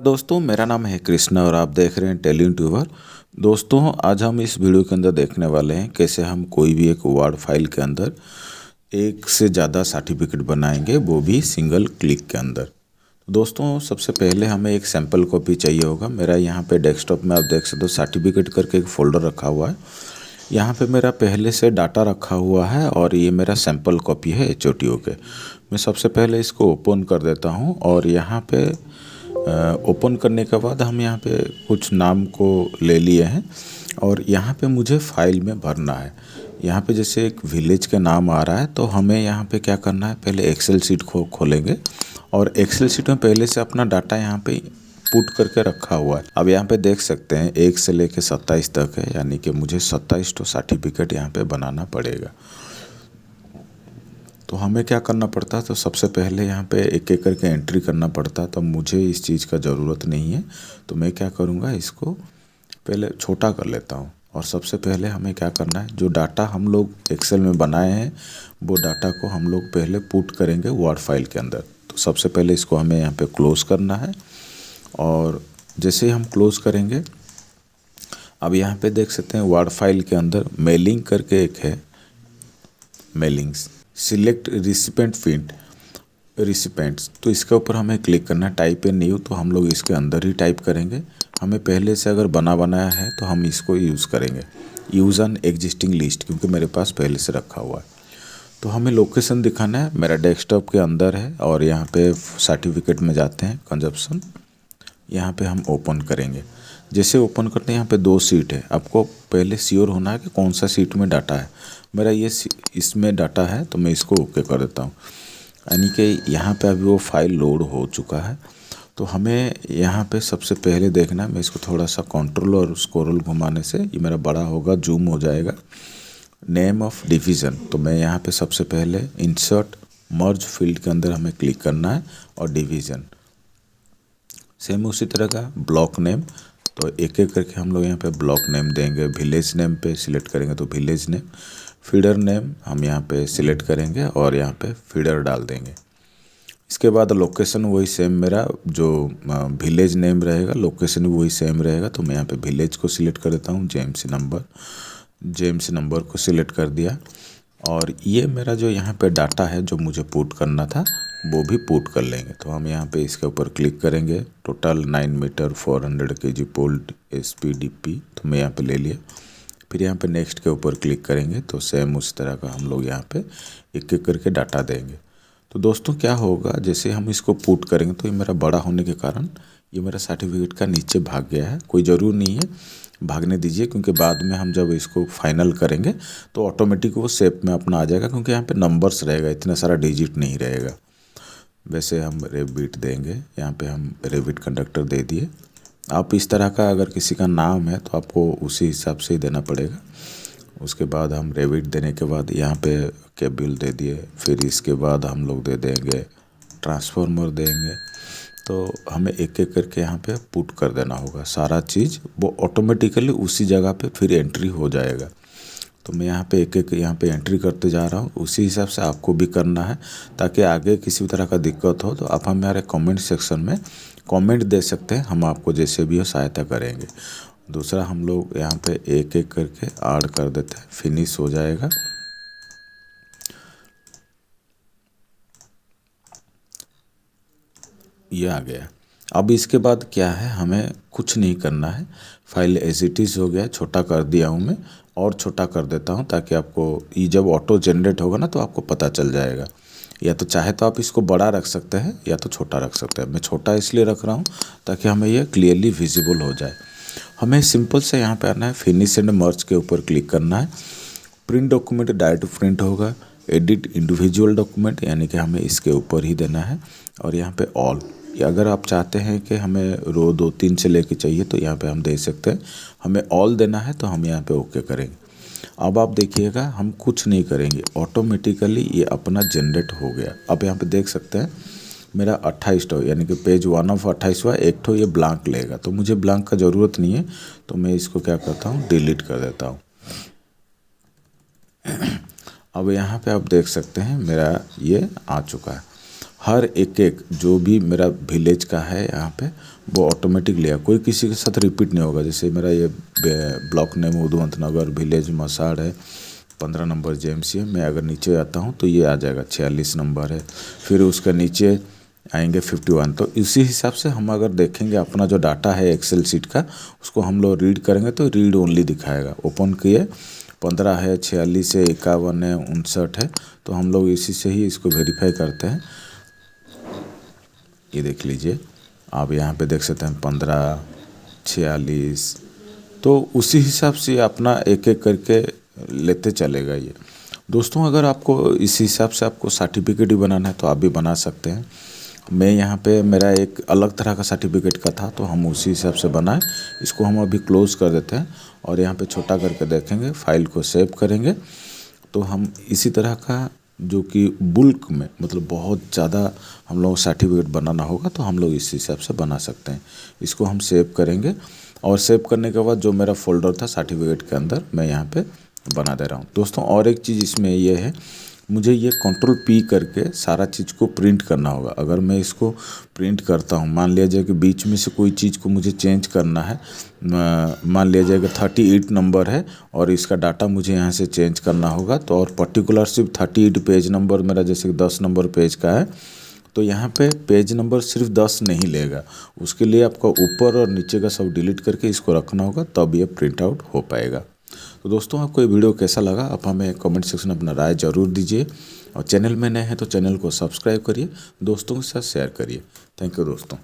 दोस्तों, मेरा नाम है कृष्णा और आप देख रहे हैं टैलेंट ट्यूबर। दोस्तों, आज हम इस वीडियो के अंदर देखने वाले हैं कैसे हम कोई भी एक वर्ड फाइल के अंदर एक से ज़्यादा सर्टिफिकेट बनाएंगे, वो भी सिंगल क्लिक के अंदर। दोस्तों, सबसे पहले हमें एक सैम्पल कॉपी चाहिए होगा। मेरा यहाँ पे डेस्कटॉप में आप देख सकते हो सर्टिफिकेट करके एक फ़ोल्डर रखा हुआ है। यहाँ पे मेरा पहले से डाटा रखा हुआ है और ये मेरा सैम्पल कॉपी है HOTO के। मैं सबसे पहले इसको ओपन कर देता हूँ और यहाँ पे ओपन करने के बाद हम यहाँ पे कुछ नाम को ले लिए हैं और यहाँ पे मुझे फाइल में भरना है। यहाँ पे जैसे एक विलेज का नाम आ रहा है तो हमें यहाँ पे क्या करना है, पहले एक्सेल शीट खोलेंगे और एक्सेल शीट में पहले से अपना डाटा यहाँ पे पुट करके रखा हुआ है। अब यहाँ पे देख सकते हैं 1 से लेके 27 तक है, यानी कि मुझे 27 तो सर्टिफिकेट यहाँ पे बनाना पड़ेगा। तो हमें क्या करना पड़ता है, तो सबसे पहले यहाँ पे एक एक करके एंट्री करना पड़ता है। तो मुझे इस चीज़ का ज़रूरत नहीं है, तो मैं क्या करूँगा, इसको पहले छोटा कर लेता हूँ। और सबसे पहले हमें क्या करना है, जो डाटा हम लोग एक्सेल में बनाए हैं वो डाटा को हम लोग पहले पुट करेंगे वर्ड फाइल के अंदर। तो सबसे पहले इसको हमें यहाँ पे क्लोज़ करना है और जैसे ही हम क्लोज़ करेंगे, अब यहाँ पे देख सकते हैं वर्ड फाइल के अंदर मेलिंग करके एक है, मेलिंग्स, सिलेक्ट रिसिपेंट फील्ड रिसिपेंट्स, तो इसके ऊपर हमें क्लिक करना है। टाइप ए न्यू, तो हम लोग इसके अंदर ही टाइप करेंगे। हमें पहले से अगर बनाया है तो हम इसको यूज़ करेंगे, यूज़ एन एग्जिस्टिंग लिस्ट, क्योंकि मेरे पास पहले से रखा हुआ है। तो हमें लोकेशन दिखाना है, मेरा डेस्कटॉप के अंदर है और यहाँ पे सर्टिफिकेट में जाते हैं, कंजप्शन, यहाँ पे हम ओपन करेंगे। जैसे ओपन करते हैं, यहाँ पे 2 सीट है, आपको पहले श्योर होना है कि कौन सा सीट में डाटा है। मेरा ये इसमें डाटा है तो मैं इसको ओके कर देता हूँ, यानी कि यहाँ पे अभी वो फाइल लोड हो चुका है। तो हमें यहाँ पे सबसे पहले देखना है, मैं इसको थोड़ा सा कंट्रोल और स्क्रॉल घुमाने से ये मेरा बड़ा होगा, जूम हो जाएगा। नेम ऑफ डिवीज़न, तो मैं यहाँ पे सबसे पहले इंसर्ट मर्ज फील्ड के अंदर हमें क्लिक करना है और डिवीज़न, सेम उसी तरह का ब्लॉक नेम, तो एक एक करके हम लोग यहाँ पे ब्लॉक नेम देंगे। विलेज नेम पे सिलेक्ट करेंगे तो विलेज नेम, फीडर नेम हम यहाँ पे सिलेक्ट करेंगे और यहाँ पे फीडर डाल देंगे। इसके बाद लोकेशन वही सेम, मेरा जो विलेज नेम रहेगा लोकेशन भी वही सेम रहेगा। तो मैं यहाँ पे विलेज को सिलेक्ट कर देता हूँ, जेम्स नंबर को सिलेक्ट कर दिया। और ये मेरा जो यहाँ पे डाटा है जो मुझे पुट करना था वो भी पुट कर लेंगे। तो हम यहाँ पे इसके ऊपर क्लिक करेंगे, टोटल 9 मीटर 400 kg पोल्ड SPDP, तो मैं यहाँ पे ले लिया। फिर यहाँ पे नेक्स्ट के ऊपर क्लिक करेंगे तो सेम उस तरह का हम लोग यहाँ पे एक एक करके डाटा देंगे। तो दोस्तों क्या होगा, जैसे हम इसको पुट करेंगे तो ये मेरा बड़ा होने के कारण ये मेरा सर्टिफिकेट का नीचे भाग गया है। कोई ज़रूर नहीं है, भागने दीजिए, क्योंकि बाद में हम जब इसको फाइनल करेंगे तो ऑटोमेटिक वो शेप में अपना आ जाएगा, क्योंकि यहाँ पे नंबर्स रहेगा, इतना सारा डिजिट नहीं रहेगा। वैसे हम रेबिट देंगे, यहाँ पे हम रेबिट कंडक्टर दे दिए। आप इस तरह का अगर किसी का नाम है तो आपको उसी हिसाब से ही देना पड़ेगा। उसके बाद हम रेबिट देने के बाद यहाँ पे केबल दे दिए, फिर इसके बाद हम लोग दे देंगे ट्रांसफार्मर देंगे। तो हमें एक एक करके यहाँ पे पुट कर देना होगा सारा चीज़, वो ऑटोमेटिकली उसी जगह पे फिर एंट्री हो जाएगा। तो मैं यहाँ पे एक एक यहाँ पे एंट्री करते जा रहा हूँ, उसी हिसाब से आपको भी करना है, ताकि आगे किसी भी तरह का दिक्कत हो तो आप हमारे कमेंट सेक्शन में कमेंट दे सकते हैं, हम आपको जैसे भी हो सहायता करेंगे। दूसरा हम लोग यहाँ पे एक एक करके ऐड कर देते हैं, फिनिश हो जाएगा। ये आ गया। अब इसके बाद क्या है, हमें कुछ नहीं करना है, फाइल एज इट इज़ हो गया, छोटा कर दिया हूँ मैं, और छोटा कर देता हूँ ताकि आपको ये जब ऑटो जनरेट होगा ना तो आपको पता चल जाएगा। या तो चाहे तो आप इसको बड़ा रख सकते हैं या तो छोटा रख सकते हैं। मैं छोटा इसलिए रख रहा हूँ ताकि हमें ये क्लियरली विजिबल हो जाए। हमें सिंपल से यहाँ पे आना है, फिनिश एंड मर्ज के ऊपर क्लिक करना है। प्रिंट डॉक्यूमेंट डायरेक्ट प्रिंट होगा, एडिट इंडिविजुअल डॉक्यूमेंट, यानी कि हमें इसके ऊपर ही देना है। और यहाँ पे ऑल, या अगर आप चाहते हैं कि हमें रो 2-3 से लेके चाहिए तो यहाँ पे हम दे सकते हैं। हमें ऑल देना है तो हम यहाँ पे ओके करेंगे। अब आप देखिएगा, हम कुछ नहीं करेंगे, ऑटोमेटिकली ये अपना जनरेट हो गया। अब यहाँ पे देख सकते हैं मेरा 28 हो, यानी कि पेज 1 ऑफ 28 हुआ, एक तो ये ब्लैंक लेगा। तो मुझे ब्लैंक का ज़रूरत नहीं है, तो मैं इसको क्या करता हूँ, डिलीट कर देता हूँ। अब यहाँ पे आप देख सकते हैं मेरा ये आ चुका है। हर एक जो भी मेरा विलेज का है यहाँ पे वो ऑटोमेटिक लेगा, कोई किसी के साथ रिपीट नहीं होगा। जैसे मेरा ये ब्लॉक नेम उदवंत नगर, विलेज मसाड़ है, 15 नंबर जेएमसी है। मैं अगर नीचे आता हूँ तो ये आ जाएगा 46 नंबर है, फिर उसका नीचे आएंगे 51। तो इसी हिसाब से हम अगर देखेंगे अपना जो डाटा है एक्सेल शीट का, उसको हम लोग रीड करेंगे तो रीड ओनली दिखाएगा। ओपन किए 15 है, 46 है, 51 है, 59 है, तो हम लोग इसी से ही इसको वेरीफाई करते हैं। ये देख लीजिए, आप यहाँ पे देख सकते हैं 15, 46, तो उसी हिसाब से अपना एक एक करके लेते चलेगा ये। दोस्तों अगर आपको इस हिसाब से आपको सर्टिफिकेट भी बनाना है तो आप भी बना सकते हैं। मैं यहाँ पे मेरा एक अलग तरह का सर्टिफिकेट का था तो हम उसी हिसाब से बनाए। इसको हम अभी क्लोज कर देते हैं और यहाँ पे छोटा करके देखेंगे, फाइल को सेव करेंगे तो हम इसी तरह का जो कि बुल्क में मतलब बहुत ज़्यादा हम लोग सर्टिफिकेट बनाना होगा तो हम लोग इस हिसाब से बना सकते हैं। इसको हम सेव करेंगे और सेव करने के बाद जो मेरा फोल्डर था सर्टिफिकेट के अंदर मैं यहाँ पे बना दे रहा हूँ। दोस्तों और एक चीज़ इसमें ये है, मुझे ये कंट्रोल P करके सारा चीज़ को प्रिंट करना होगा। अगर मैं इसको प्रिंट करता हूँ, मान लिया जाए कि बीच में से कोई चीज़ को मुझे चेंज करना है, मान लिया जाए कि 38 नंबर है और इसका डाटा मुझे यहाँ से चेंज करना होगा, तो और पर्टिकुलर सिर्फ 38 पेज नंबर मेरा जैसे 10 नंबर पेज का है तो यहाँ पे पेज नंबर सिर्फ 10 नहीं लेगा, उसके लिए आपको ऊपर और नीचे का सब डिलीट करके इसको रखना होगा, तब ये प्रिंट आउट हो पाएगा। तो दोस्तों आपको ये वीडियो कैसा लगा आप हमें कमेंट सेक्शन में अपना राय जरूर दीजिए, और चैनल में नए हैं तो चैनल को सब्सक्राइब करिए, दोस्तों के साथ शेयर करिए। थैंक यू दोस्तों।